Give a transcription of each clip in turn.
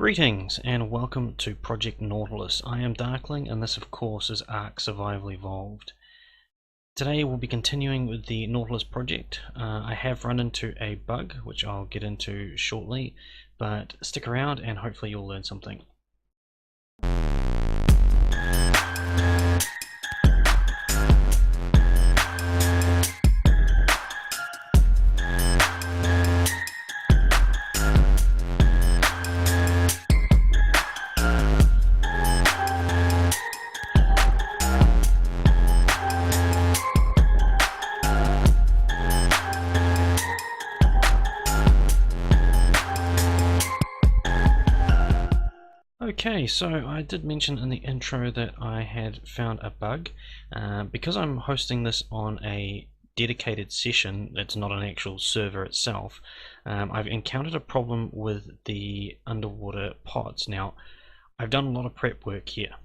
Greetings and welcome to Project Nautilus. I am Darkling and this of course is Ark Survival Evolved. Today we'll be continuing with the Nautilus project. I have run into a bug which I'll get into shortly, but stick around and hopefully you'll learn something. Okay, so I did mention in the intro that I had found a bug. Because I'm hosting this on a dedicated session, it's not an actual server itself, I've encountered a problem with the underwater pods. Now, I've done a lot of prep work here.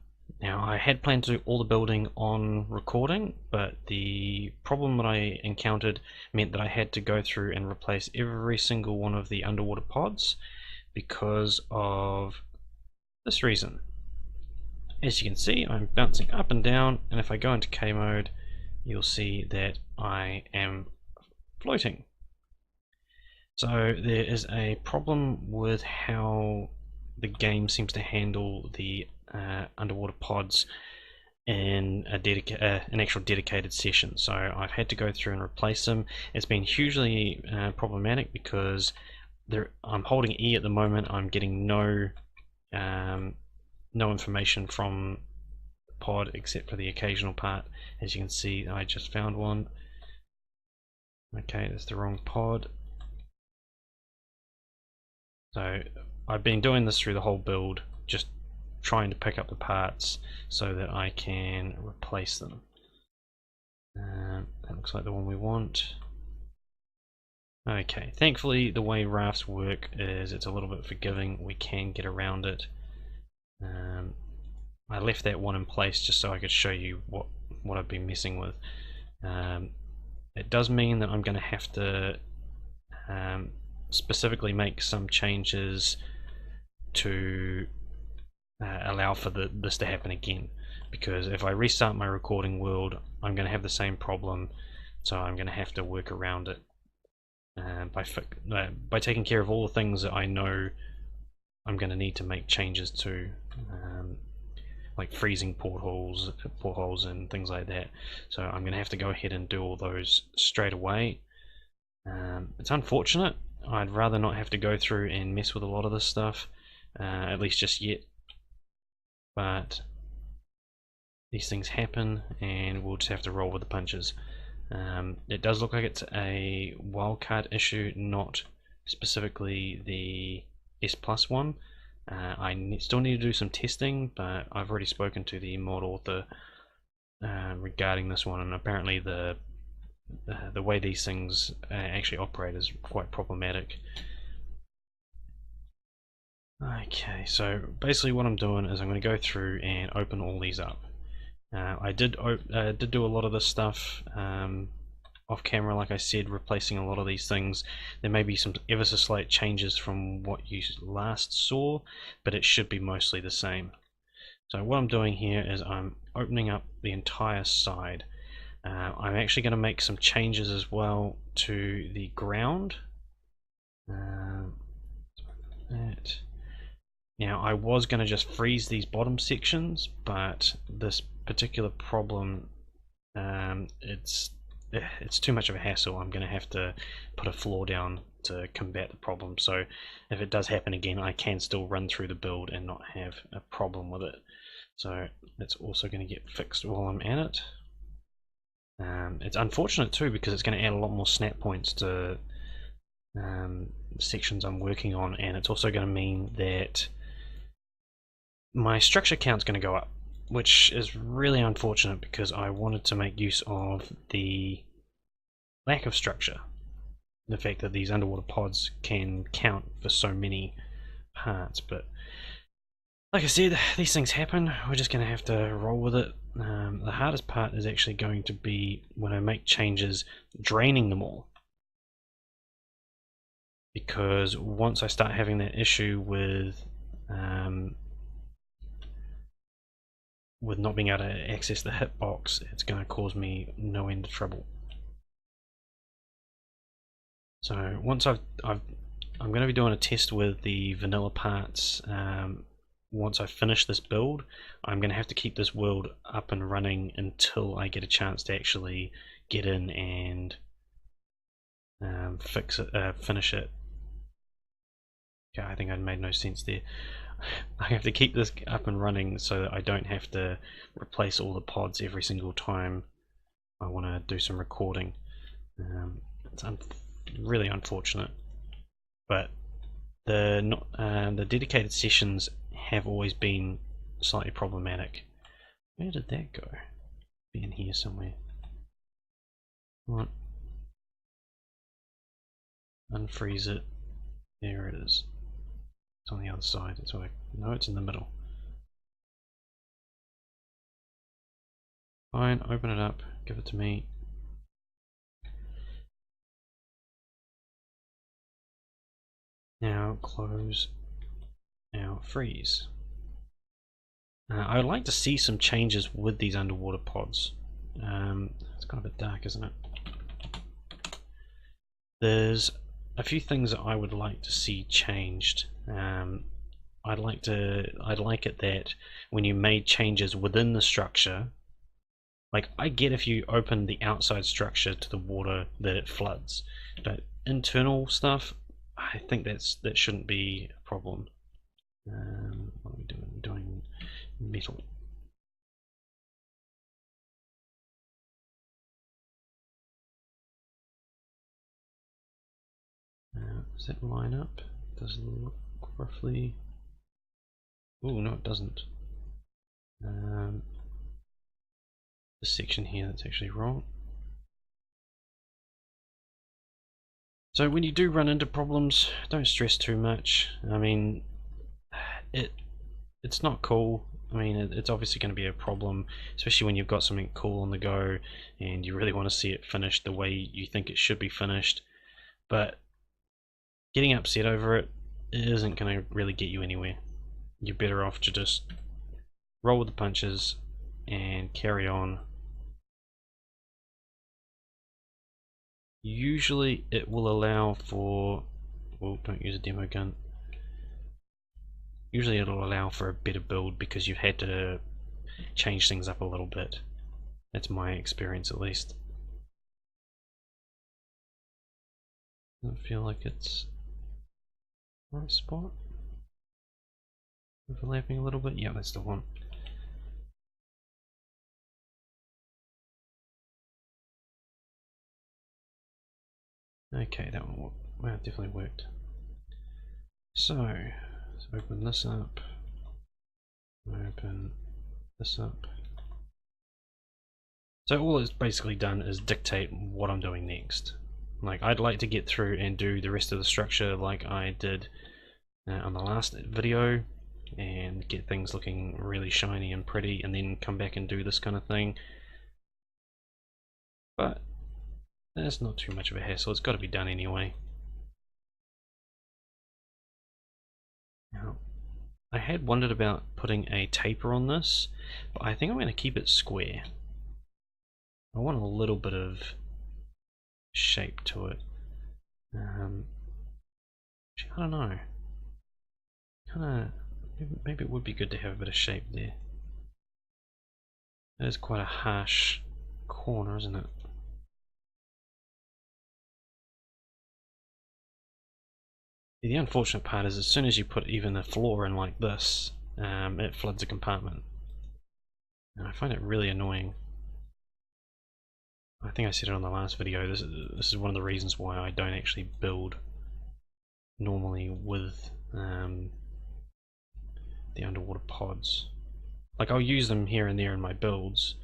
Now, I had planned to do all the building on recording, but the problem that I encountered meant that I had to go through and replace every single one of the underwater pods because of this reason. As you can see, I'm bouncing up and down, and if I go into K mode, you'll see that I am floating. So there is a problem with how the game seems to handle the underwater pods in an actual dedicated session. So I've had to go through and replace them. It's been hugely problematic because I'm holding E at the moment. I'm getting no information from the pod except for the occasional part. As you can see, I just found one. Okay, that's the wrong pod. So I've been doing this through the whole build, just trying to pick up the parts so that I can replace them. That looks like the one we want. Okay, thankfully the way rafts work is it's a little bit forgiving. We can get around it. I left that one in place just so I could show you what I've been messing with. It does mean that I'm going to have to specifically make some changes to allow for this to happen again, because if I restart my recording world I'm going to have the same problem, so I'm going to have to work around it by taking care of all the things that I know I'm going to need to make changes to, like freezing portholes and things like that. So I'm going to have to go ahead and do all those straight away. It's unfortunate. I'd rather not have to go through and mess with a lot of this stuff, at least just yet. But these things happen and we'll just have to roll with the punches. It does look like it's a wildcard issue, not specifically the S Plus one. I still need to do some testing, but I've already spoken to the mod author regarding this one, and apparently the way these things actually operate is quite problematic. Okay, so basically what I'm doing is I'm going to go through and open all these up. I did do a lot of this stuff off camera, like I said, replacing a lot of these things. There may be some ever so slight changes from what you last saw, but it should be mostly the same. So what I'm doing here is I'm opening up the entire side. I'm actually going to make some changes as well to the ground. Now I was going to just freeze these bottom sections, but this particular problem, it's too much of a hassle. I'm going to have to put a floor down to combat the problem, so if it does happen again I can still run through the build and not have a problem with it. So that's also going to get fixed while I'm at it. It's unfortunate too because it's going to add a lot more snap points to sections I'm working on, and it's also going to mean that my structure count's going to go up, which is really unfortunate because I wanted to make use of the lack of structure, the fact that these underwater pods can count for so many parts. But like I said, these things happen. We're just going to have to roll with it. The hardest part is actually going to be when I make changes, draining them all, because once I start having that issue with with not being able to access the hitbox, it's going to cause me no end of trouble. So once I'm going to be doing a test with the vanilla parts. Once I finish this build, I'm going to have to keep this world up and running until I get a chance to actually get in and fix it, finish it. Okay, I think I made no sense there. I have to keep this up and running so that I don't have to replace all the pods every single time I want to do some recording. It's really unfortunate, but the dedicated sessions have always been slightly problematic. Where did that go? Be in here somewhere. What? Unfreeze it. There it is. It's on the other side. It's like, no, it's in the middle. Fine, open it up, give it to me. Now close. Now freeze. I would like to see some changes with these underwater pods. It's kind of a bit dark, isn't it? There's a few things that I would like to see changed. I'd like it that when you made changes within the structure, like I get if you open the outside structure to the water that it floods, but internal stuff, I think that shouldn't be a problem. What are we doing? We're doing metal. Does that line up? Does it look roughly? Oh no, it doesn't. This section here, that's actually wrong. So when you do run into problems, don't stress too much. I mean, it's not cool. I mean, it's obviously going to be a problem, especially when you've got something cool on the go and you really want to see it finished the way you think it should be finished. But getting upset over it isn't going to really get you anywhere. You're better off to just roll with the punches and carry on. Usually it will allow for, well, don't use a demo gun. Usually it'll allow for a better build because you've had to change things up a little bit. That's my experience at least. Doesn't feel like it's the right spot. Overlapping a little bit. Yeah, that's the one. Okay, that one definitely worked. So let's open this up. Open this up. So all it's basically done is dictate what I'm doing next. Like, I'd like to get through and do the rest of the structure like I did on the last video and get things looking really shiny and pretty, and then come back and do this kind of thing. But that's not too much of a hassle, it's got to be done anyway. Now, I had wondered about putting a taper on this, but I think I'm going to keep it square. I want a little bit of shape to it. I don't know. Maybe it would be good to have a bit of shape there. That is quite a harsh corner, isn't it? The unfortunate part is, as soon as you put even a floor in like this, it floods a compartment. And I find it really annoying. I think I said it on the last video, this is one of the reasons why I don't actually build normally with the underwater pods. Like, I'll use them here and there in my builds,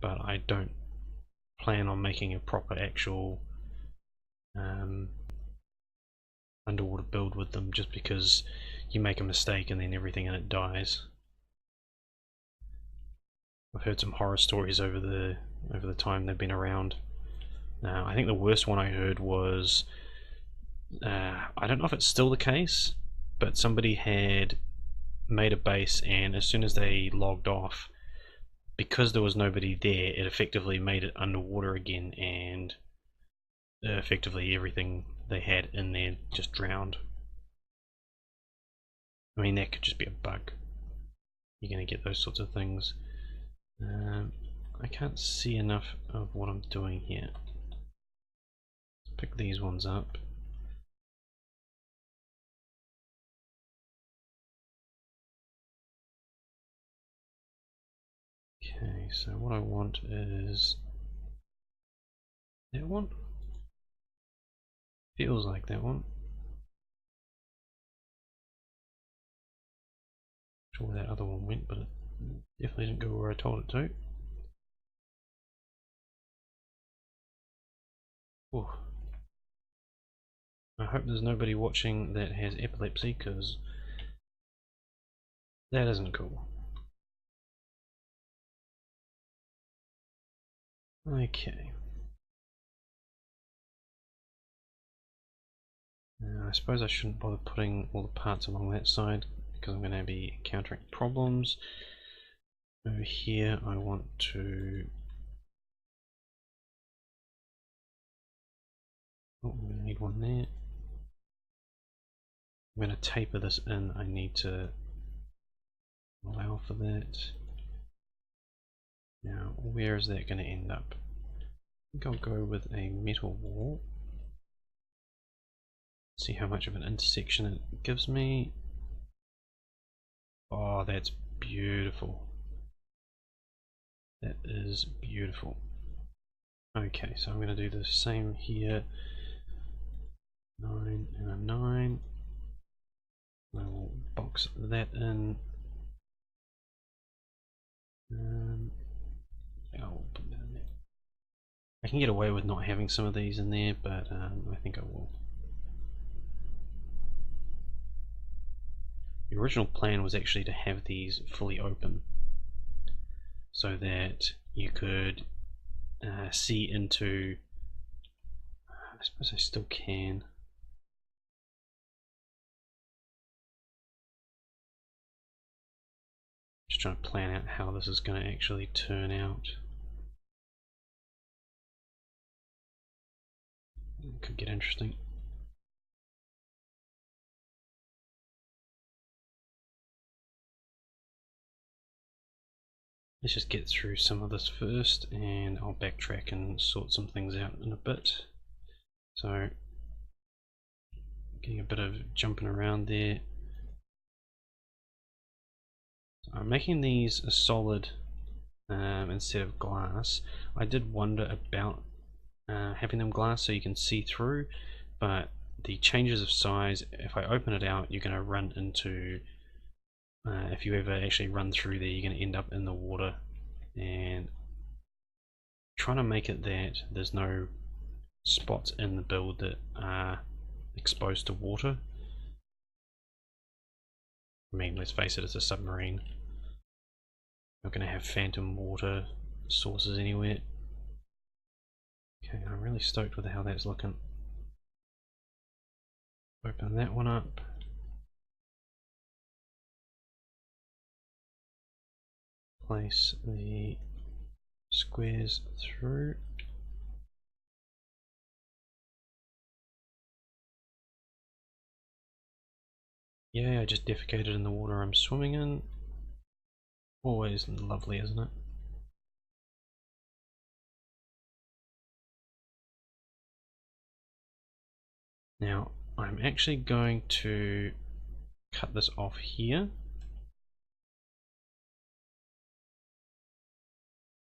but I don't plan on making a proper actual underwater build with them, just because you make a mistake and then everything in it dies. I've heard some horror stories over the time they've been around. I think the worst one I heard was, I don't know if it's still the case, but somebody had made a base, and as soon as they logged off, because there was nobody there, it effectively made it underwater again, and effectively everything they had in there just drowned. I mean, that could just be a bug. You're going to get those sorts of things. I can't see enough of what I'm doing here. Let's pick these ones up. Okay, so what I want is that one. Feels like that one. Not sure where that other one went, but it definitely didn't go where I told it to. Ooh. I hope there's nobody watching that has epilepsy, because that isn't cool. Okay. I suppose I shouldn't bother putting all the parts along that side, because I'm going to be encountering problems. Over here I want to... Oh, I'm going to need one there. I'm going to taper this in. I need to allow for that. Now, where is that going to end up? I think I'll go with a metal wall. See how much of an intersection it gives me. Oh, that's beautiful. That is beautiful. Okay, so I'm going to do the same here. 9 and a 9. I will box that in. I'll put that in there. I can get away with not having some of these in there, but I think I will. The original plan was actually to have these fully open, so that you could see into... I suppose I still can. Just trying to plan out how this is going to actually turn out. It could get interesting. Let's just get through some of this first, and I'll backtrack and sort some things out in a bit. So, getting a bit of jumping around there. So I'm making these a solid instead of glass. I did wonder about having them glass so you can see through, but the changes of size, if I open it out, you're going to run into... if you ever actually run through there, you're going to end up in the water, and trying to make it that there's no spots in the build that are exposed to water. I mean, let's face it, it's a submarine. Not going to have phantom water sources anywhere. Okay, I'm really stoked with how that's looking. Open that one up. Place the squares through. Yeah, I just defecated in the water I'm swimming in. Always lovely, isn't it? Now, I'm actually going to cut this off here.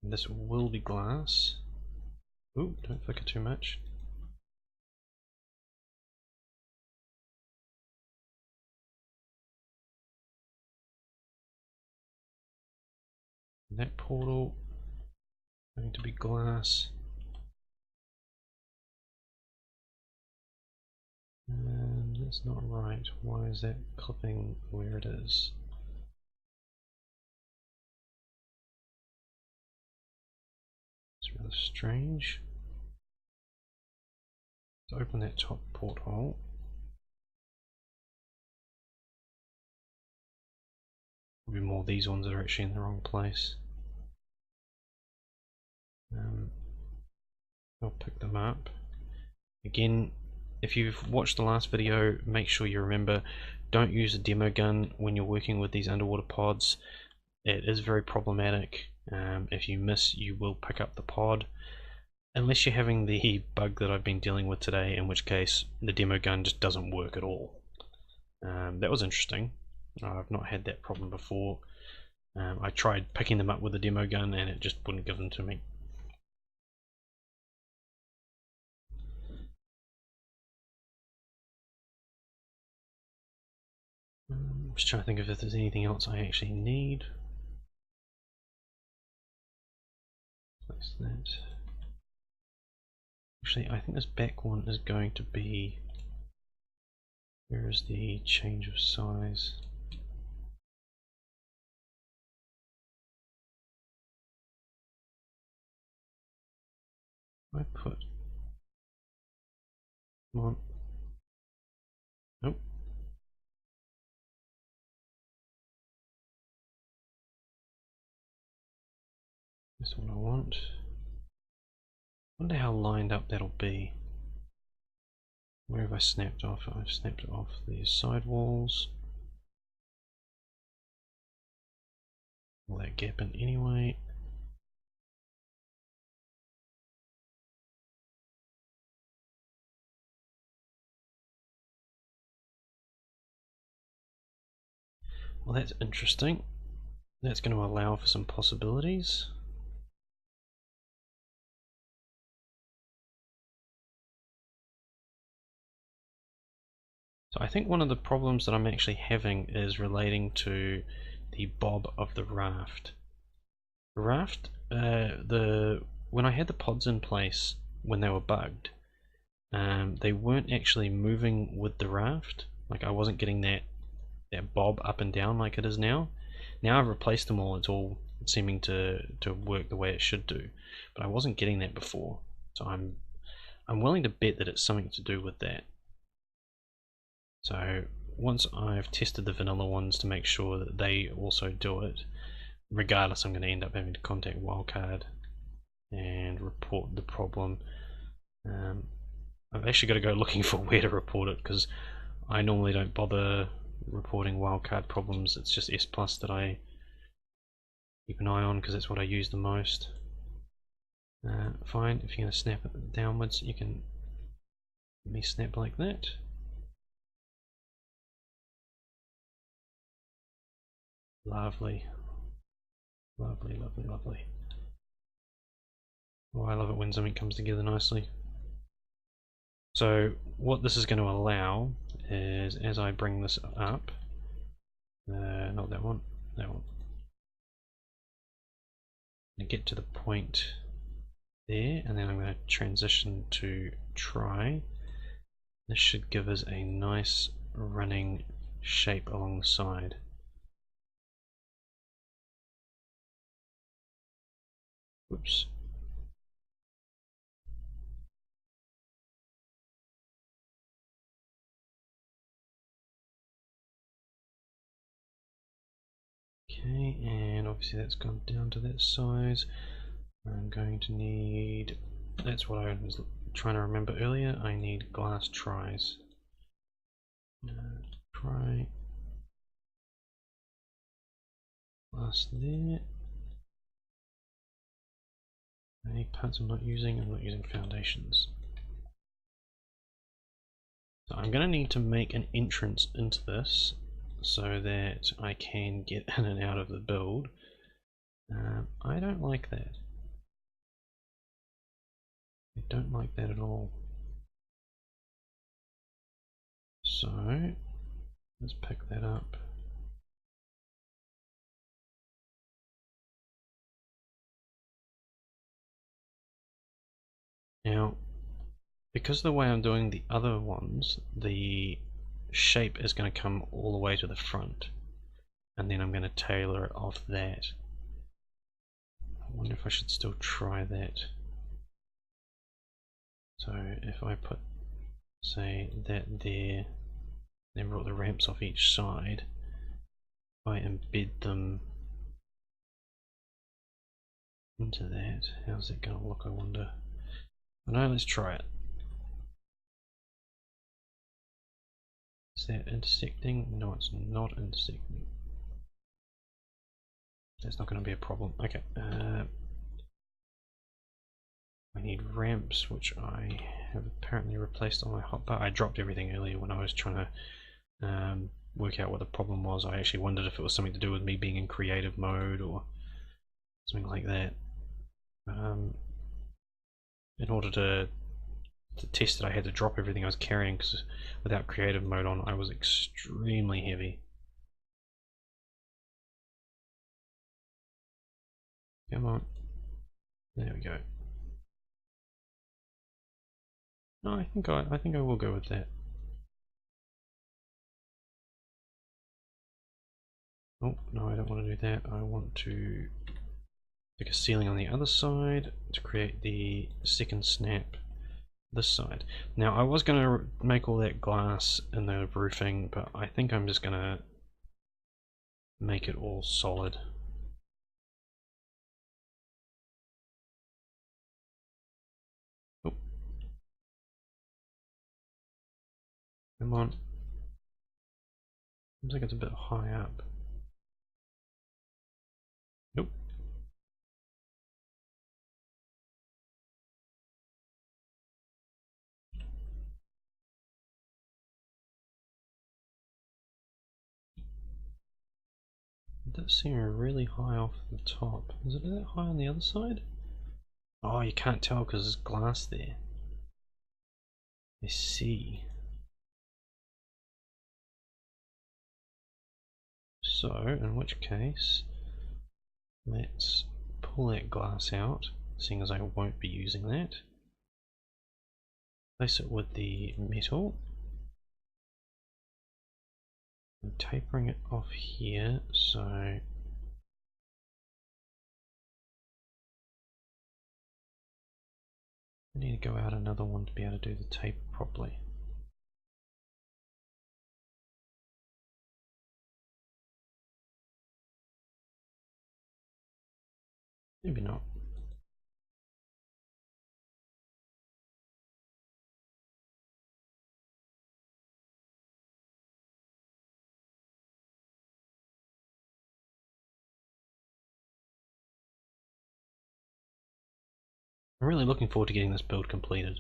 This will be glass. Ooh, don't flicker too much. That portal going to be glass. And that's not right. Why is that clipping where it is? It's rather strange. Let's open that top porthole. be more these ones that are actually in the wrong place. I'll pick them up. Again, if you've watched the last video, make sure you remember, don't use a demo gun when you're working with these underwater pods. It is very problematic. If you miss, you will pick up the pod. Unless you're having the bug that I've been dealing with today, in which case the demo gun just doesn't work at all. That was interesting. I've not had that problem before. I tried picking them up with the demo gun and it just wouldn't give them to me. I'm just trying to think if there's anything else I actually need. Place that. Actually, I think this back one is going to be... Where is the change of size? I put... Come on. Nope. That's what I want. Wonder how lined up that'll be. Where have I snapped off? I've snapped off the side walls. All that gap in anyway. Well, that's interesting. That's going to allow for some possibilities. So I think one of the problems that I'm actually having is relating to the bob of the raft. The raft, when I had the pods in place when they were bugged, they weren't actually moving with the raft. Like I wasn't getting that bob up and down like it is now. Now I've replaced them all, it's all seeming to work the way it should do. But I wasn't getting that before. So I'm willing to bet that it's something to do with that. So once I've tested the vanilla ones to make sure that they also do it, regardless, I'm going to end up having to contact Wildcard and report the problem. I've actually got to go looking for where to report it, because I normally don't bother reporting Wildcard problems. It's just S Plus that I keep an eye on, because that's what I use the most. Fine, if you're going to snap it downwards, you can let me snap like that. Lovely. Lovely, lovely, lovely. Oh, I love it when something comes together nicely. So what this is going to allow is, as I bring this up, not that one, that one. I'm going to get to the point there, and then I'm going to transition to try. This should give us a nice running shape along the side. Whoops. Okay, and obviously that's gone down to that size. I'm going to need, that's what I was trying to remember earlier, I need glass tries. Try glass there. Any parts I'm not using foundations. So I'm going to need to make an entrance into this so that I can get in and out of the build. I don't like that. I don't like that at all. So let's pick that up. Now, because of the way I'm doing the other ones, the shape is going to come all the way to the front, and then I'm going to tailor it off that. I wonder if I should still try that. So if I put, say, that there, then brought the ramps off each side, I embed them into that, how's that going to look, I wonder? No, let's try it. Is that intersecting? No, it's not intersecting. That's not going to be a problem. Okay. I need ramps, which I have apparently replaced on my hotbar. I dropped everything earlier when I was trying to work out what the problem was. I actually wondered if it was something to do with me being in creative mode or something like that. In order to test it, I had to drop everything I was carrying, because without creative mode on, I was extremely heavy. Come on. There we go. No, I think I will go with that. Oh, no, I don't want to do that. I want to stick a ceiling on the other side to create the second snap this side. Now, I was going to make all that glass in the roofing, but I think I'm just going to make it all solid. Oh. Come on. Seems like it's a bit high up. Nope. It does seem really high off the top. Is it that high on the other side? Oh, you can't tell because there's glass there. I see. So, in which case, let's pull that glass out, seeing as I won't be using that. Place it with the metal. I'm tapering it off here, so I need to go out another one to be able to do the tape properly. Maybe not. I'm really looking forward to getting this build completed.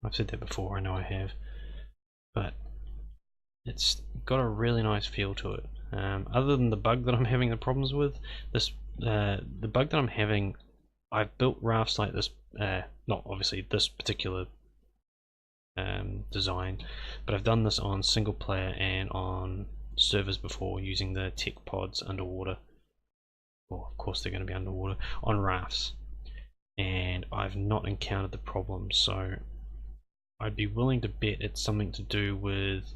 I've said that before, I know I have, but it's got a really nice feel to it. Other than the bug that I'm having the problems with, the bug that I'm having, I've built rafts like this, not obviously this particular design, but I've done this on single player and on servers before using the tech pods underwater. Well, of course they're going to be underwater, on rafts, and I've not encountered the problem, so I'd be willing to bet it's something to do with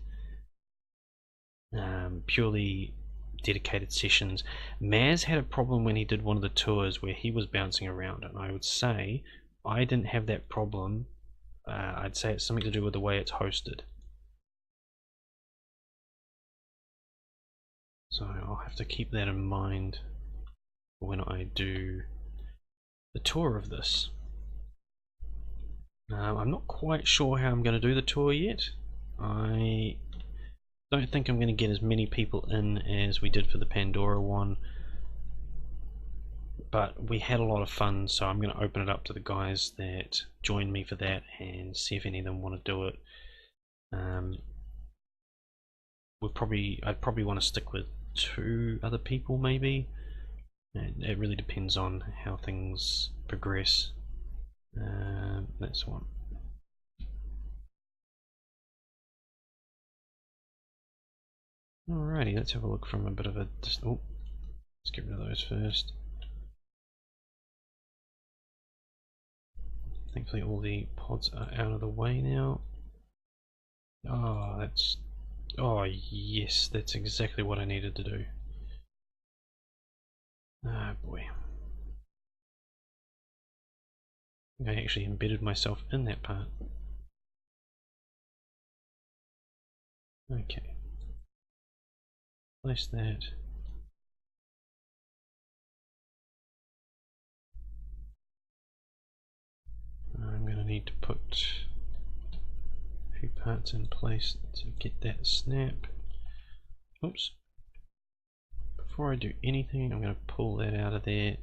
purely dedicated sessions. Maz had a problem when he did one of the tours where he was bouncing around, and I would say I didn't have that problem. I'd say it's something to do with the way it's hosted. So I'll have to keep that in mind when I do the tour of this. I'm not quite sure how I'm going to do the tour yet. I don't think I'm going to get as many people in as we did for the Pandora one, but we had a lot of fun, so I'm going to open it up to the guys that joined me for that and see if any of them want to do it. I'd probably want to stick with 2 other people maybe. It really depends on how things progress. That's one. Alrighty, let's have a look from a bit of a oh, let's get rid of those first. Thankfully all the pods are out of the way now. Oh yes, that's exactly what I needed to do. Ah boy. I actually embedded myself in that part. Okay. place that. I'm going to need to put a few parts in place to get that snap. Oops. Before I do anything, I'm going to pull that out of there.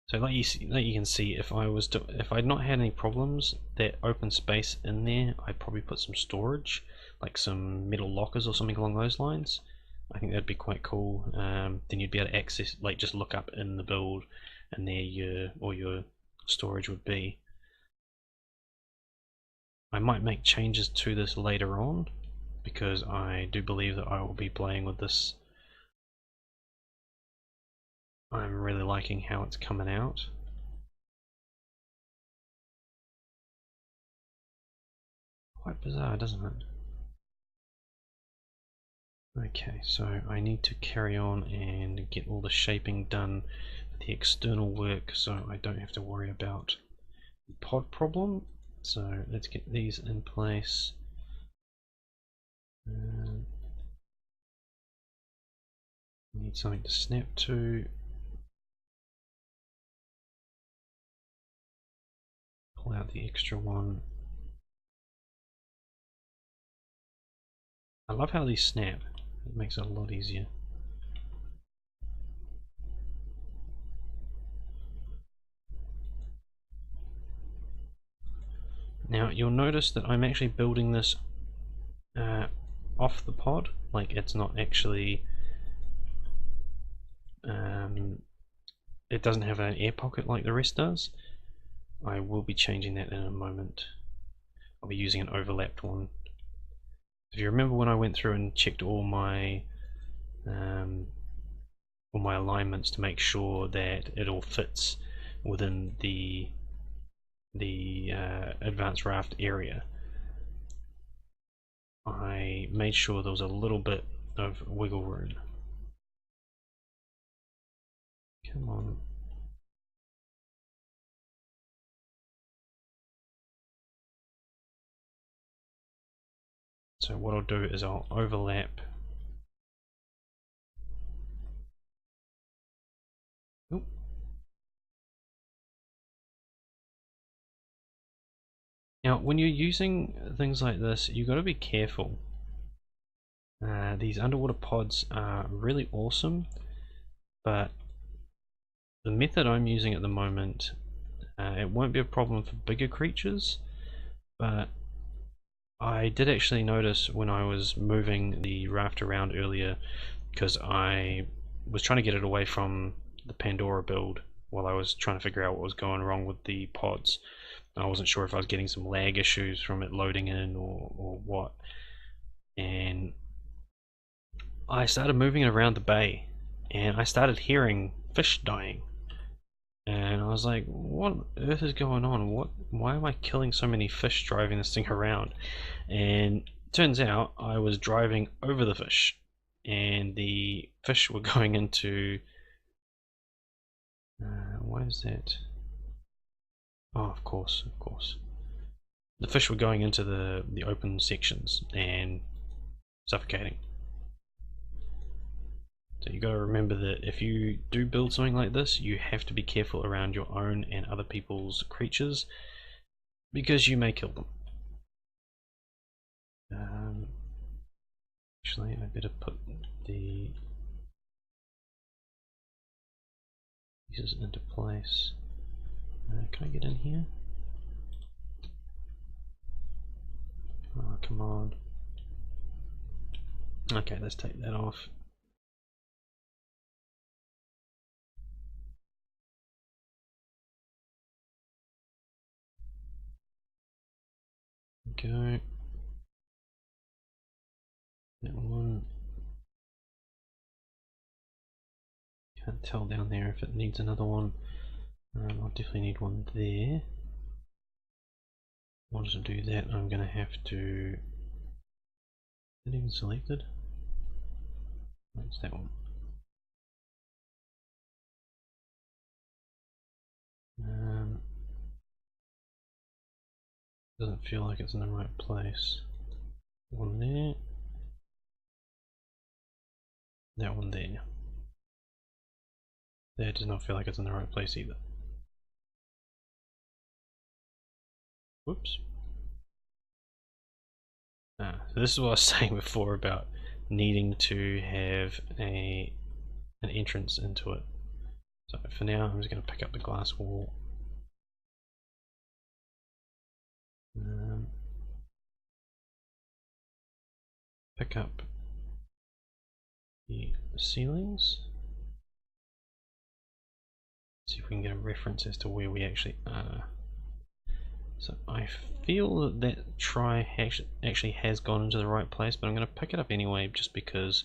So like you can see, if I'd not had any problems, that open space in there, I'd probably put some storage, like some metal lockers or something along those lines. I think that'd be quite cool. Then you'd be able to access, like just look up in the build, and there all your storage would be. I might make changes to this later on, because I do believe that I will be playing with this. I'm really liking how it's coming out. Quite bizarre, doesn't it? Okay, so I need to carry on and get all the shaping done for the external work so I don't have to worry about the pod problem. So let's get these in place. Need something to snap to. Pull out the extra one. I love how these snap. It makes it a lot easier. Now you'll notice that I'm actually building this off the pod, like it's not actually it doesn't have an air pocket like the rest does. I will be changing that in a moment. I'll be using an overlapped one. If you remember when I went through and checked all my alignments to make sure that it all fits within the AdvRafts area, I made sure there was a little bit of wiggle room. Come on. So what I'll do is I'll overlap. Oop. Now, when you're using things like this, you've got to be careful. These underwater pods are really awesome, but the method I'm using at the moment, it won't be a problem for bigger creatures, but I did actually notice when I was moving the raft around earlier, because I was trying to get it away from the Pandora build while I was trying to figure out what was going wrong with the pods. I wasn't sure if I was getting some lag issues from it loading in or what. And I started moving it around the bay and I started hearing fish dying. And I was like, what on earth is going on? Why am I killing so many fish driving this thing around? And turns out I was driving over the fish and the fish were going into why is that? Oh, of course. The fish were going into the open sections and suffocating. So you got to remember that if you do build something like this, you have to be careful around your own and other people's creatures, because you may kill them. Actually, I better put the pieces into place. Can I get in here? Oh, come on. Okay, let's take that off. Go. That one. Can't tell down there if it needs another one. I'll definitely need one there. In order to do that, I'm going to have to. Is it even selected? No, it's that one. Doesn't feel like it's in the right place. One there. that one there. That does not feel like it's in the right place either. Whoops. So this is what I was saying before about needing to have an entrance into it. So for now I'm just going to pick up the glass wall. Pick up the ceilings. See if we can get a reference as to where we actually are. So I feel that that try actually has gone into the right place, but I'm going to pick it up anyway just because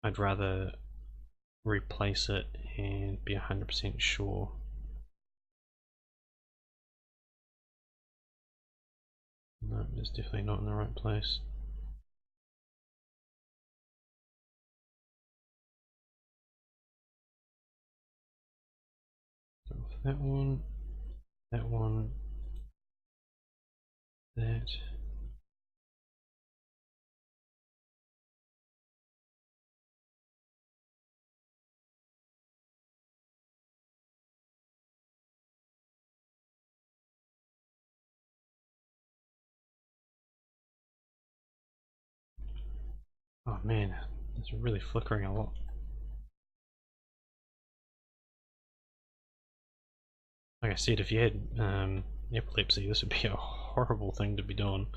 I'd rather replace it and be 100% sure. No, it's definitely not in the right place. So for that one, that one, that. Oh man, it's really flickering a lot. Like I said, if you had epilepsy, this would be a horrible thing to be doing.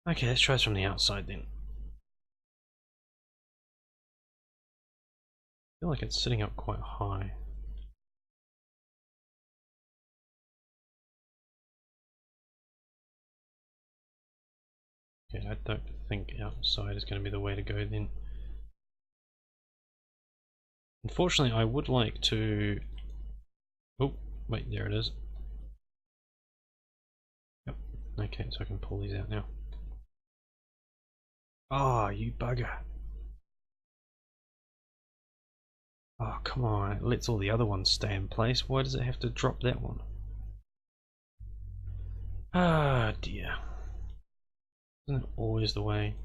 Okay, let's try this from the outside then. I feel like it's sitting up quite high. Okay, I don't think outside is going to be the way to go then. Unfortunately, I would like to... Oh, wait, there it is. Yep, okay, so I can pull these out now. Ah, oh, you bugger. Oh, come on, it lets all the other ones stay in place. Why does it have to drop that one? Ah, dear. Isn't it always the way?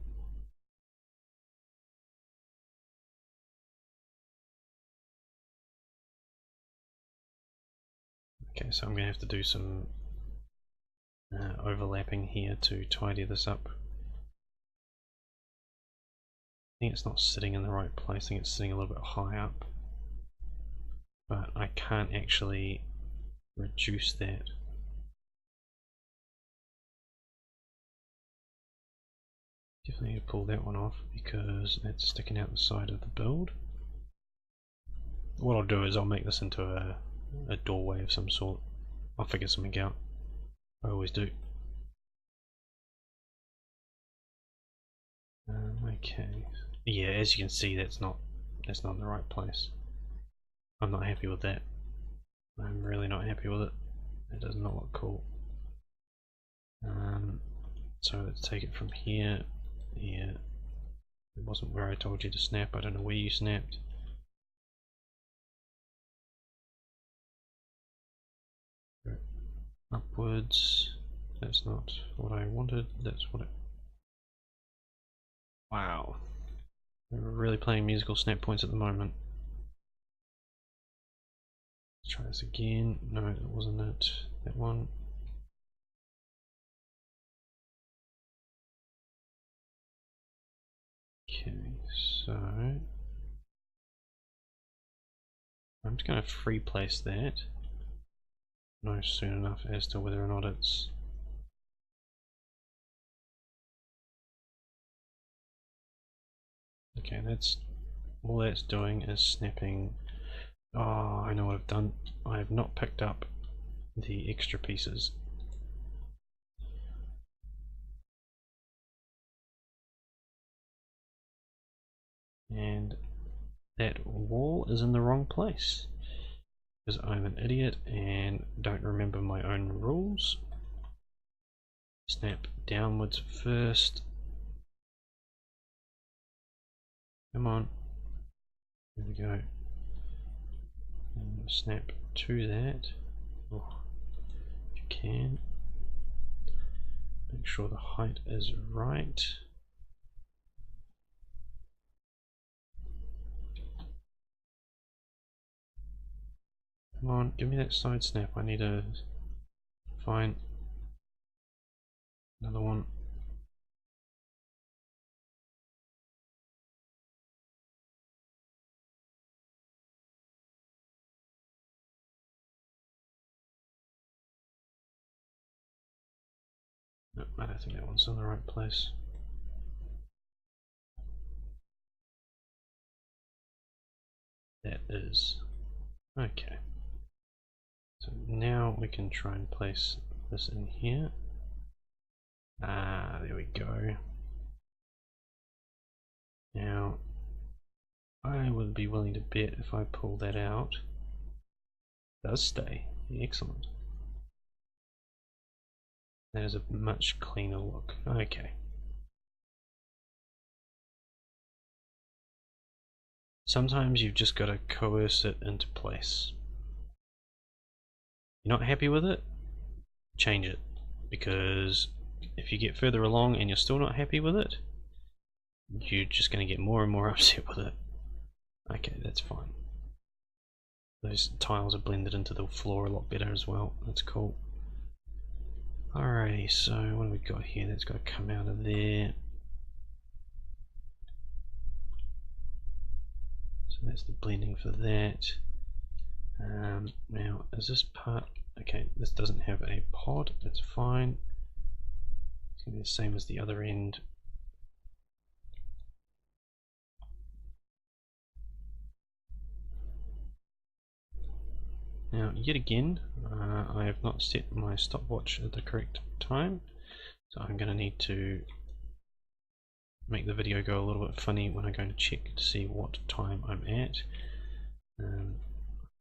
Okay, so I'm going to have to do some overlapping here to tidy this up. I think it's not sitting in the right place, I think it's sitting a little bit high up. But I can't actually reduce that. Definitely need to pull that one off because that's sticking out the side of the build. What I'll do is I'll make this into a doorway of some sort. I'll figure something out. I always do. Okay. Yeah, as you can see, that's not in the right place. I'm not happy with that. I'm really not happy with it. It does not look cool. So let's take it from here. Yeah, it wasn't where I told you to snap. I don't know where you snapped. Upwards. That's not what I wanted. That's what it. Wow. We're really playing musical snap points at the moment. Let's try this again. No, that wasn't it. That one. Okay, so I'm just going to free place that. Know soon enough as to whether or not it's okay. That's all that's doing is snapping. Oh, I know what I've done. I have not picked up the extra pieces. And that wall is in the wrong place. Because I'm an idiot and don't remember my own rules. Snap downwards first. Come on. There we go. And snap to that. Oh, if you can. Make sure the height is right. Come on, give me that side snap. I need to find another one. No, I don't think that one's in the right place. That is. Okay. So now we can try and place this in here. Ah, there we go. Now, I would be willing to bet if I pull that out, it does stay. Excellent. That is a much cleaner look. Okay. Sometimes you've just got to coerce it into place. You're not happy with it? Change it. Because if you get further along and you're still not happy with it, you're just going to get more and more upset with it. Okay, that's fine. Those tiles are blended into the floor a lot better as well. That's cool. Alrighty, so what have we got here? That's got to come out of there. So that's the blending for that. Now, is this part... Okay, this doesn't have a pod, that's fine. It's going to be the same as the other end. Now, yet again, I have not set my stopwatch at the correct time, so I'm going to need to make the video go a little bit funny when I go to check to see what time I'm at.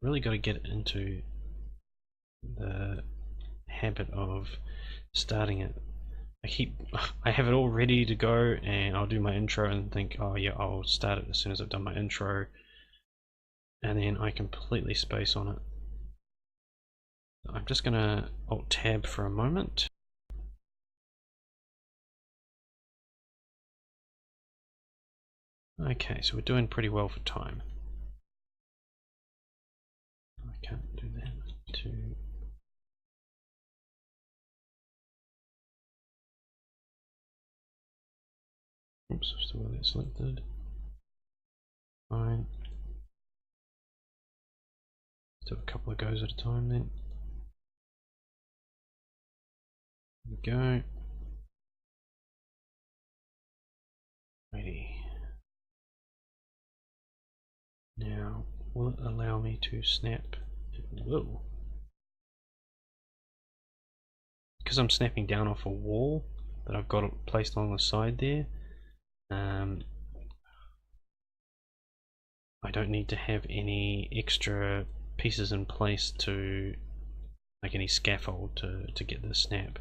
Really got to get into the habit of starting it. I have it all ready to go, and I'll do my intro and think, oh yeah, I'll start it as soon as I've done my intro, and then I completely space on it. I'm just going to Alt-Tab for a moment. Okay, so we're doing pretty well for time. I can't do that. Oops, I've still got that selected. Fine. Let's do a couple of goes at a time then. There we go. Ready. Now, will it allow me to snap? It will. Because I'm snapping down off a wall that I've got it placed on the side there, I don't need to have any extra pieces in place to like any scaffold to get the snap.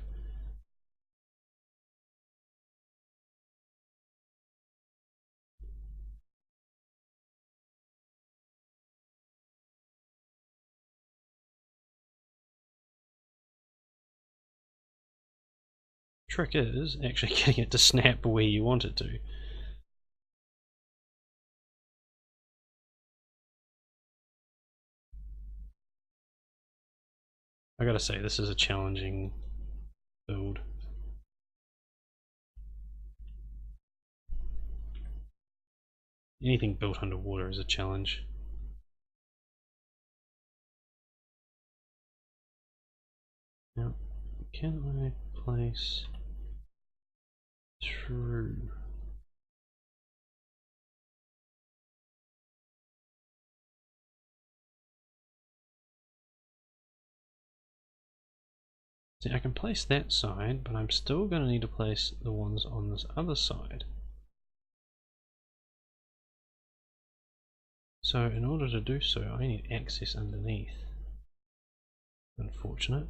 Trick is actually getting it to snap where you want it to. I gotta say, this is a challenging build. Anything built underwater is a challenge. Now, can I place through? See, I can place that side, but I'm still going to need to place the ones on this other side. So in order to do so, I need access underneath. Unfortunate.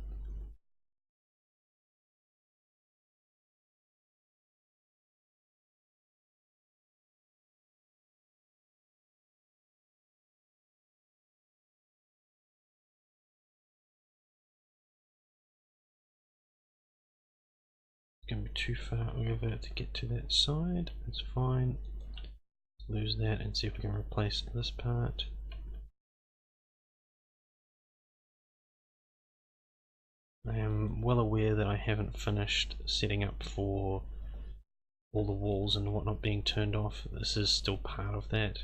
Going to be too far over to get to that side. That's fine. Lose that and see if we can replace this part. I am well aware that I haven't finished setting up for all the walls and whatnot being turned off. This is still part of that.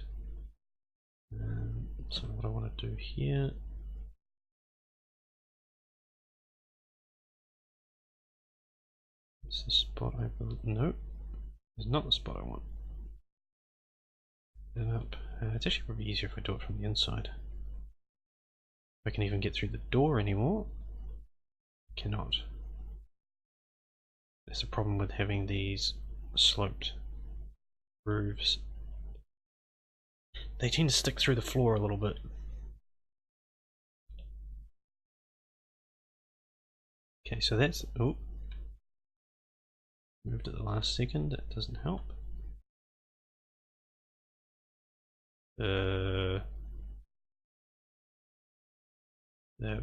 So what I want to do here, is the spot I built. No, it's not the spot I want. It up. It's actually probably easier if I do it from the inside. If I can even get through the door anymore. Cannot. That's a problem with having these sloped roofs. They tend to stick through the floor a little bit. Okay, so that's... oh. Moved at the last second, that doesn't help. That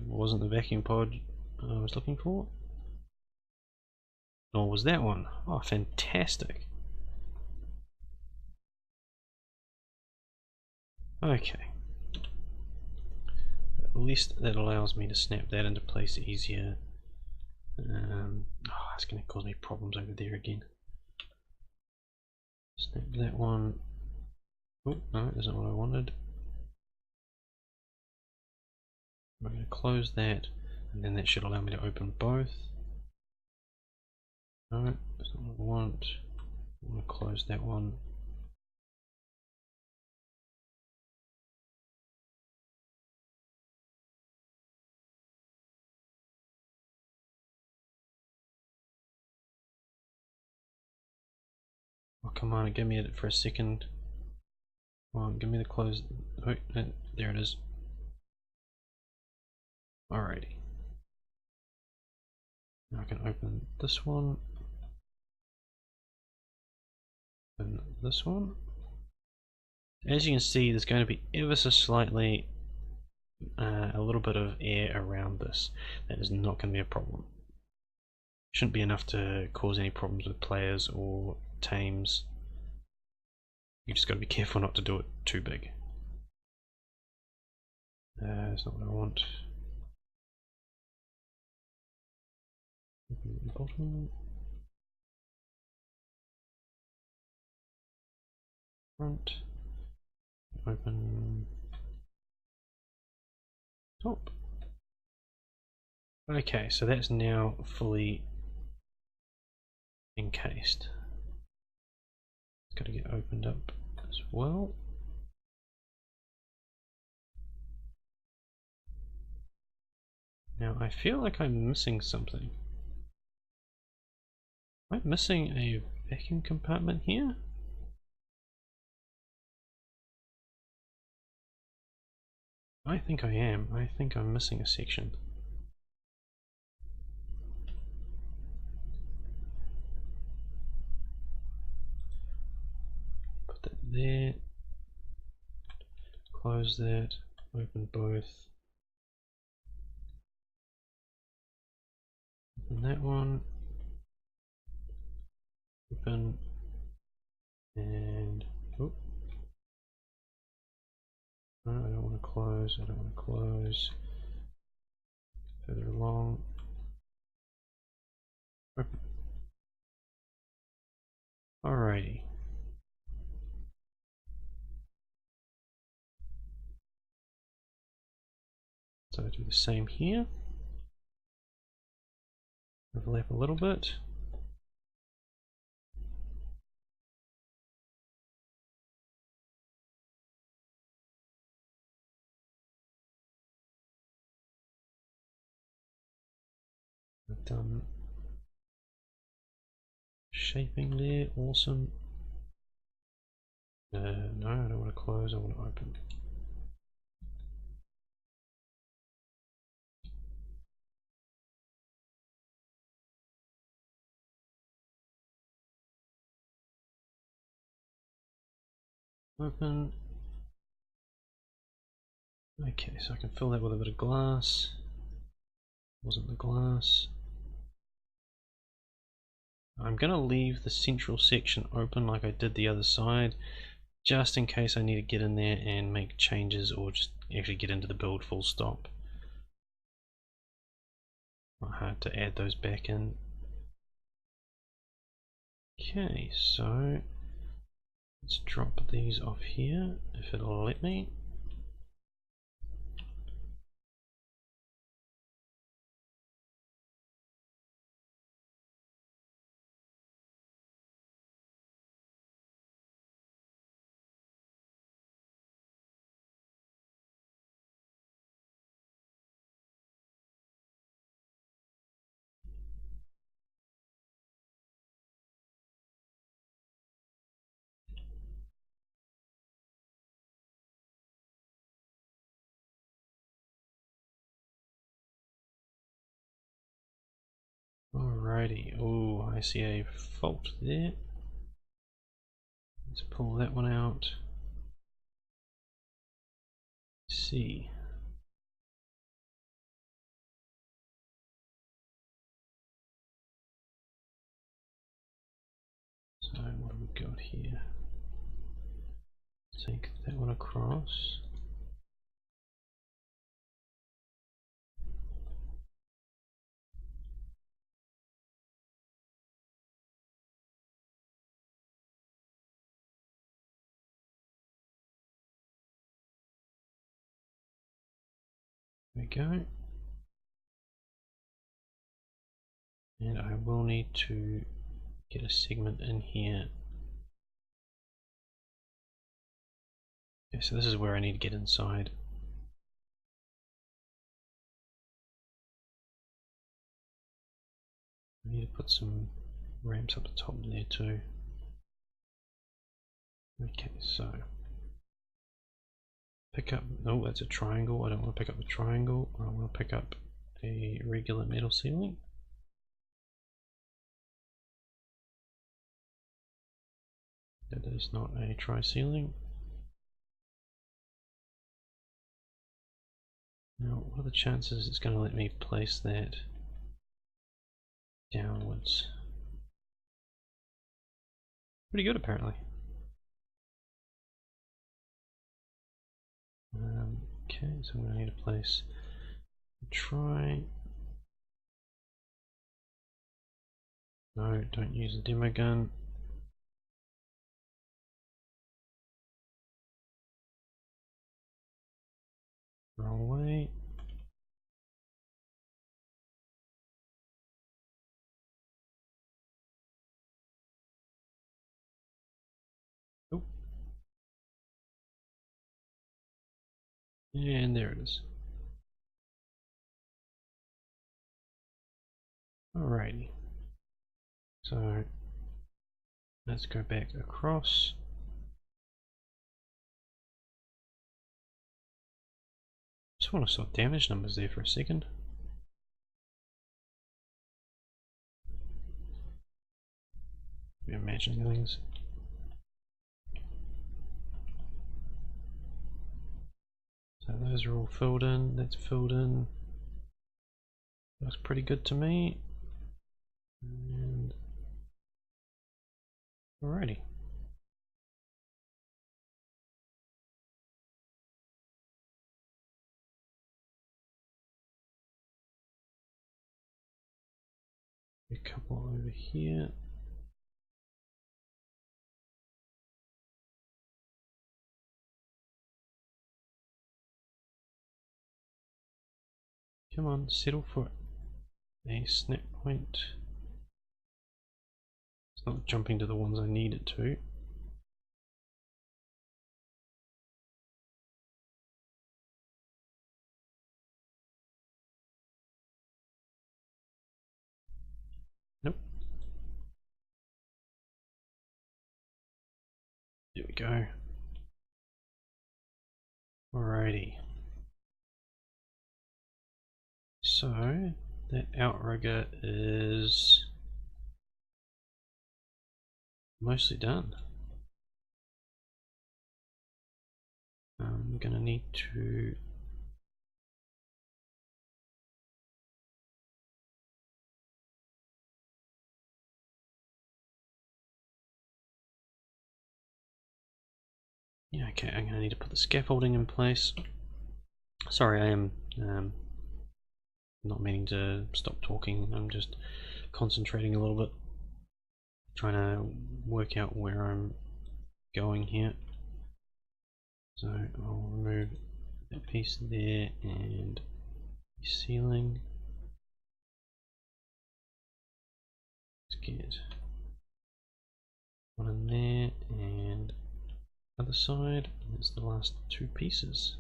wasn't the vacuum pod I was looking for. Nor was that one. Oh, fantastic. Okay. At least that allows me to snap that into place easier. It's going to cause me problems over there again. Snap that one. Oh, no, that isn't what I wanted. I'm going to close that, and then that should allow me to open both. No, that's not what I want. I want to close that one. Oh, come on, give me it for a second. Come on, give me the close. Oh, there it is. Alrighty. Now I can open this one. And this one. As you can see, there's going to be ever so slightly a little bit of air around this. That is not going to be a problem. Shouldn't be enough to cause any problems with players or tames. You just got to be careful not to do it too big. That's not what I want. Bottom. Front. Open. Top. Okay, so that's now fully encased. It's got to get opened up as well. Now I feel like I'm missing something. Am I missing a vacuum compartment here? I think I am. I think I'm missing a section. Put that there. Close that. Open both. Open that one. Open. And... oh. No, I don't want to close. I don't want to close. Further along. Open. Alrighty. So I do the same here. Overlap a little bit. I've done shaping there, awesome. No, I don't want to close, I want to open. Open. Okay, so I can fill that with a bit of glass. Wasn't the glass. I'm going to leave the central section open like I did the other side, just in case I need to get in there and make changes or just actually get into the build full stop. Not hard to add those back in. Okay, so let's drop these off here if it'll let me. Alrighty, oh, I see a fault there. Let's pull that one out. See. So what have we got here? Take that one across. There we go. And I will need to get a segment in here. Okay, so this is where I need to get inside. I need to put some ramps up the top there too. Okay, so pick up, no, that's a triangle. I don't want to pick up the triangle. I want to pick up a regular metal ceiling. That is not a tri-ceiling. Now, what are the chances it's going to let me place that downwards? Pretty good, apparently. Okay, so I'm going to need to place a try. No, don't use the demo gun. Wrong way. Oh. And there it is. Alrighty. So let's go back across. Just want to sort damage numbers there for a second. Be imagining things. So those are all filled in. That's filled in. Looks pretty good to me. And alrighty. A couple over here. Come on, settle for a snap point. It's not jumping to the ones I need it to. Nope. There we go. Alrighty. So that outrigger is mostly done. I'm gonna need to okay, I'm gonna need to put the scaffolding in place. Sorry, I am Not meaning to stop talking, I'm just concentrating a little bit, trying to work out where I'm going here. So I'll remove that piece there and the ceiling. Let's get one in there and other side. That's the last two pieces.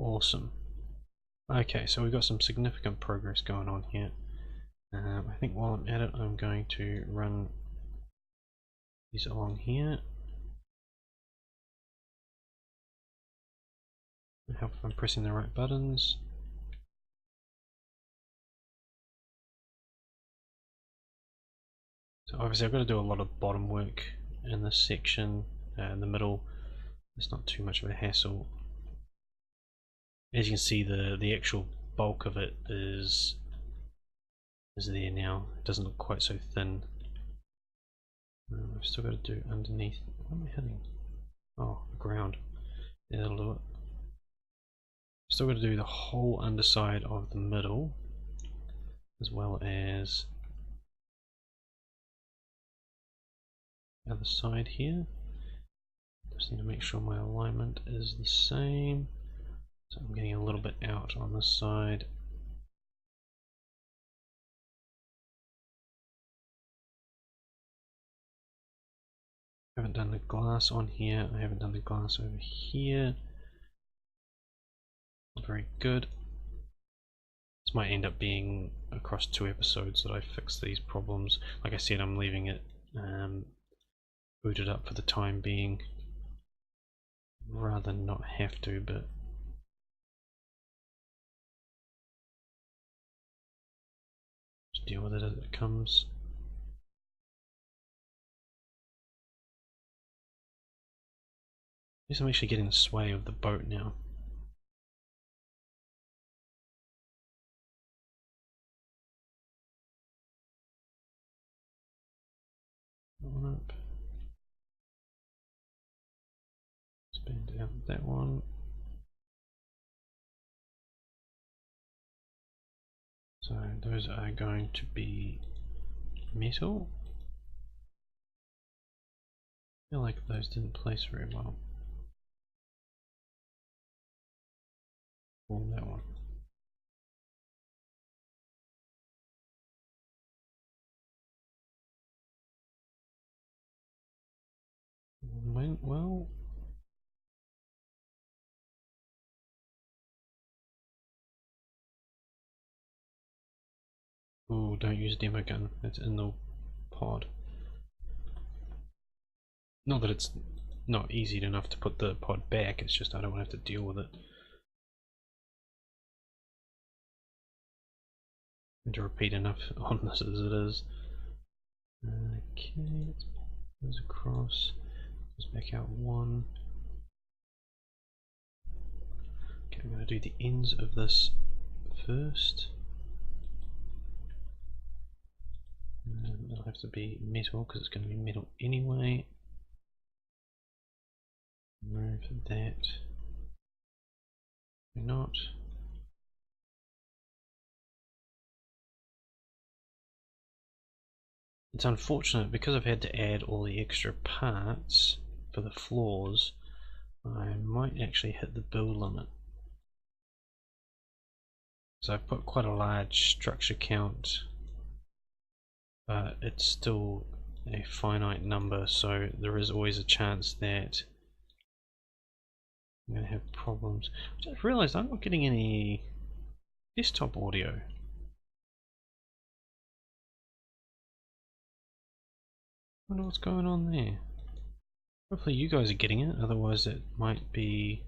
Awesome. Okay, so we've got some significant progress going on here. I think while I'm at it, I'm going to run these along here. I hope I'm pressing the right buttons. So obviously I've got to do a lot of bottom work in this section. In the middle, it's not too much of a hassle. As you can see, the actual bulk of it is there now. It doesn't look quite so thin. I've still got to do underneath. What am I hitting? Oh, the ground. Yeah, that'll do it. Still got to do the whole underside of the middle, as well as the other side here. Just need to make sure my alignment is the same. So I'm getting a little bit out on this side. I haven't done the glass on here. I haven't done the glass over here. Not very good. This might end up being across 2 episodes that I fix these problems. Like I said, I'm leaving it booted up for the time being. Rather not have to, but just deal with it as it comes. I guess I'm actually getting the sway of the boat now. One up. Expand out that one. So those are going to be metal. I feel like those didn't place very well. Or that one. Went well. Oh, don't use demo gun. It's in the pod. Not that it's not easy enough to put the pod back, it's just I don't want to have to deal with it. And to repeat enough on this as it is. Okay, let's put those across. Let's back out one. Okay, I'm going to do the ends of this first. It'll have to be metal because it's going to be metal anyway. Remove that. Why not? It's unfortunate because I've had to add all the extra parts for the floors. I might actually hit the build limit. So I've put quite a large structure count, but it's still a finite number, so there is always a chance that I'm going to have problems. I just realised I'm not getting any desktop audio. I wonder what's going on there. Hopefully you guys are getting it, otherwise it might be...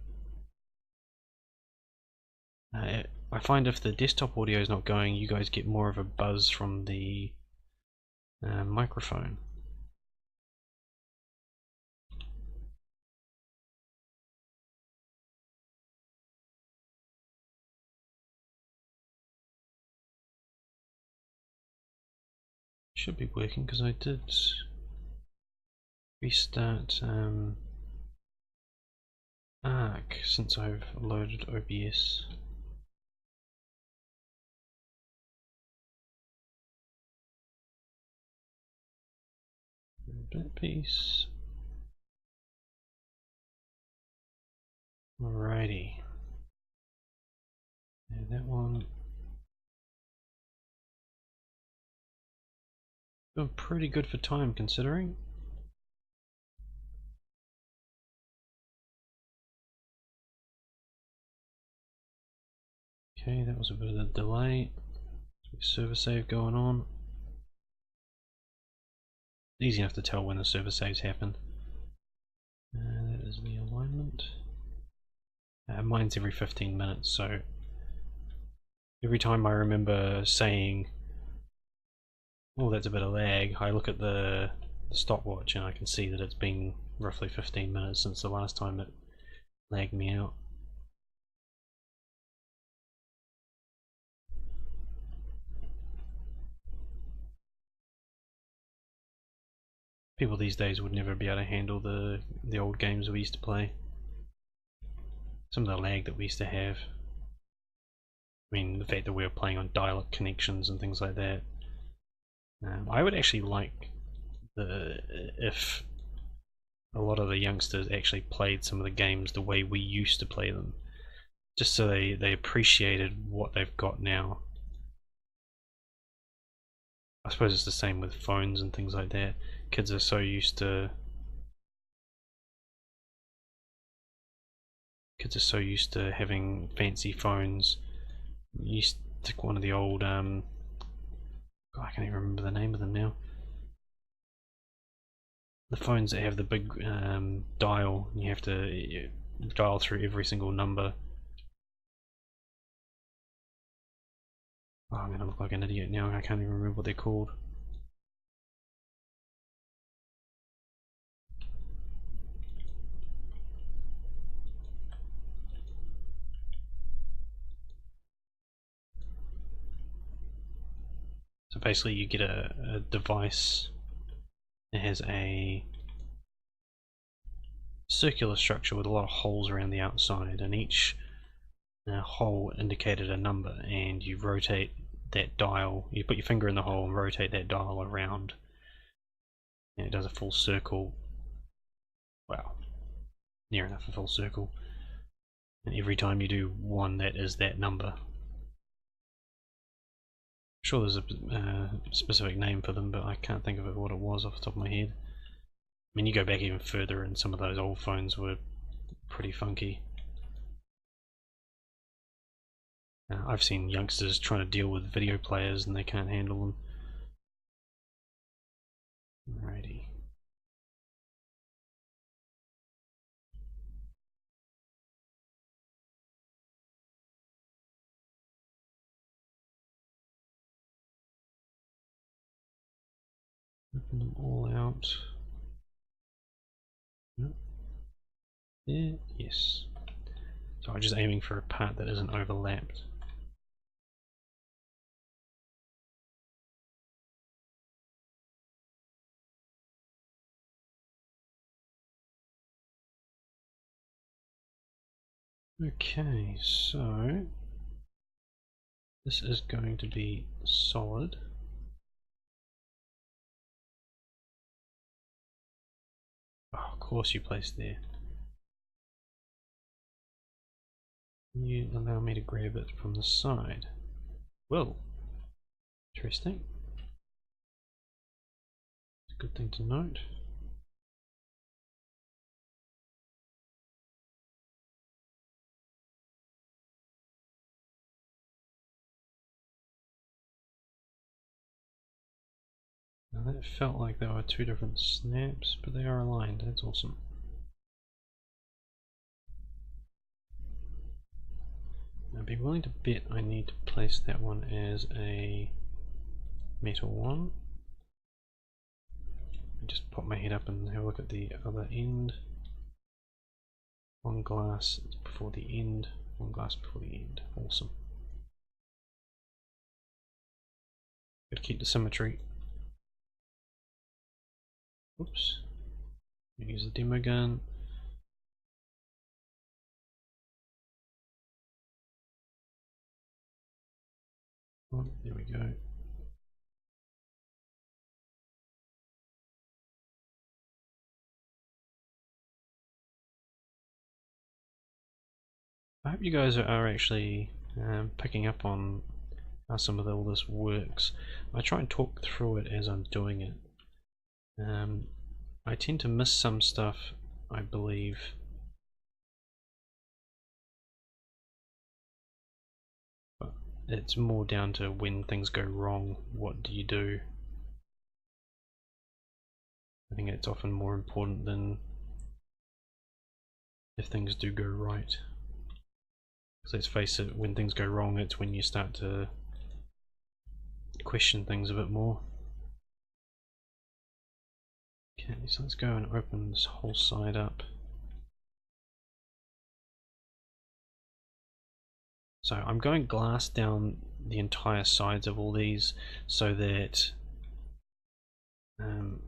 I find if the desktop audio is not going, you guys get more of a buzz from the microphone. should be working because I did restart Arc since I've loaded OBS. That piece. Alrighty. And that one. Doing pretty good for time considering. Okay, that was a bit of a delay. Server save going on. Easy enough to tell when the server saves happen. That is the alignment. Mine's every 15 minutes, so every time I remember saying, oh, that's a bit of lag, I look at the stopwatch and I can see that it's been roughly 15 minutes since the last time it lagged me out. People these days would never be able to handle the old games we used to play. Some of the lag that we used to have. I mean, the fact that we were playing on dial-up connections and things like that. I would actually like if a lot of the youngsters actually played some of the games the way we used to play them, just so they appreciated what they've got now. I suppose it's the same with phones and things like that. Kids are so used to having fancy phones. You stick one of the old God, I can't even remember the name of them now. The phones that have the big dial, you have to dial through every single number. Oh, I'm gonna look like an idiot now. I can't even remember what they're called. So basically you get a device that has a circular structure with a lot of holes around the outside, and each hole indicated a number, and you rotate that dial, you put your finger in the hole and rotate that dial around, and it does a full circle. Wow, near enough a full circle. And every time you do one, that is that number. I'm sure there's a specific name for them, but I can't think of what it was off the top of my head. I mean, you go back even further and some of those old phones were pretty funky. I've seen youngsters trying to deal with video players and they can't handle them. Alrighty. Open them all out. Nope. There, yes. So I'm just aiming for a part that isn't overlapped. Okay, so this is going to be solid. Oh, of course you placed there. You allow me to grab it from the side. Well, interesting. It's a good thing to note. Now that felt like there were two different snaps, but they are aligned. That's awesome. I'd be willing to bet I need to place that one as a metal one. Just pop my head up and have a look at the other end. One glass before the end, one glass before the end. Awesome. Gotta keep the symmetry. Oops. Use the demo gun. Oh, there we go. I hope you guys are actually picking up on how some of all this works. I try and talk through it as I'm doing it. I tend to miss some stuff, I believe. But it's more down to when things go wrong, what do you do? I think it's often more important than if things do go right. Because let's face it, when things go wrong, it's when you start to question things a bit more. Okay, so let's go and open this whole side up. So I'm going glass down the entire sides of all these so that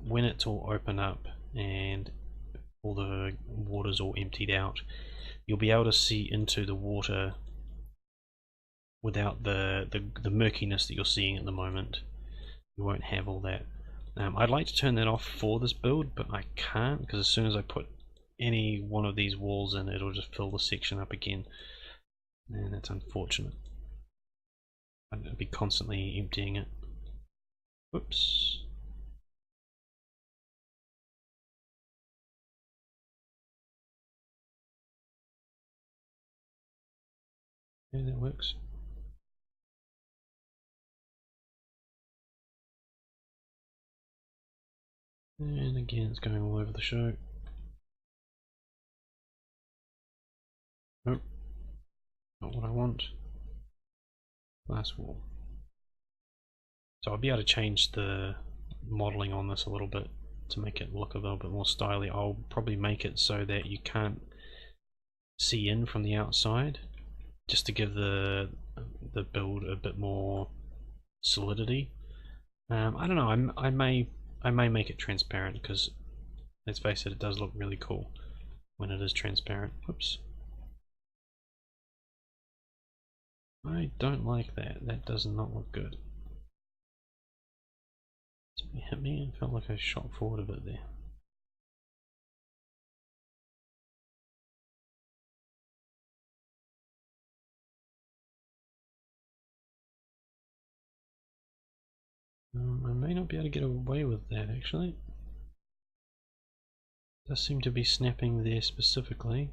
when it's all open up and all the water's all emptied out, you'll be able to see into the water without the murkiness that you're seeing at the moment. You won't have all that. I'd like to turn that off for this build, but I can't, because as soon as I put any one of these walls in, it'll just fill the section up again, and that's unfortunate. I'd be constantly emptying it. Whoops. Yeah, that works. And again, it's going all over the show. Nope, not what I want. Glass wall. So I'll be able to change the modeling on this a little bit to make it look a little bit more stylish. I'll probably make it so that you can't see in from the outside, just to give the build a bit more solidity. I don't know. I may make it transparent, because let's face it, it does look really cool when it is transparent. Whoops. I don't like that. That does not look good. Something hit me and felt like I shot forward a bit there. I may not be able to get away with that, actually. It does seem to be snapping there specifically.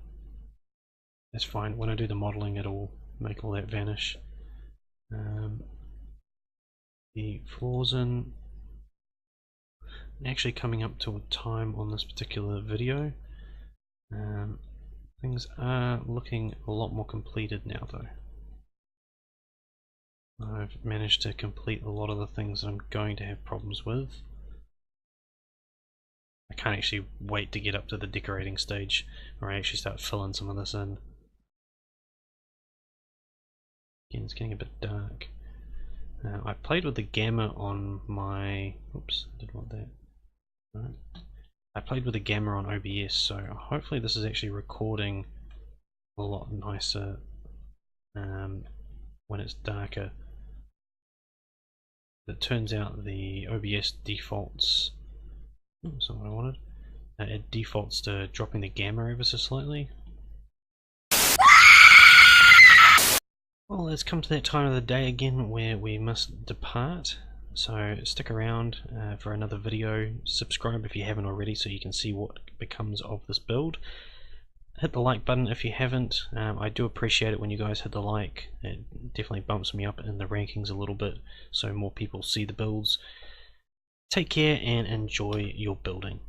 That's fine. When I do the modeling, it'll make all that vanish. The floors in. Actually coming up to a time on this particular video. Things are looking a lot more completed now, though. I've managed to complete a lot of the things that I'm going to have problems with. I can't actually wait to get up to the decorating stage where I actually start filling some of this in. Again, it's getting a bit dark. I played with the gamma on my... Oops, I didn't want that. Right. I played with the gamma on OBS, so hopefully this is actually recording a lot nicer when it's darker. It turns out the OBS defaults... Oh, that's not what I wanted. It defaults to dropping the gamma ever so slightly. Well, it's come to that time of the day again where we must depart. So stick around for another video. Subscribe if you haven't already so you can see what becomes of this build. Hit the like button if you haven't. I do appreciate it when you guys hit the like. It definitely bumps me up in the rankings a little bit so more people see the builds. Take care and enjoy your building.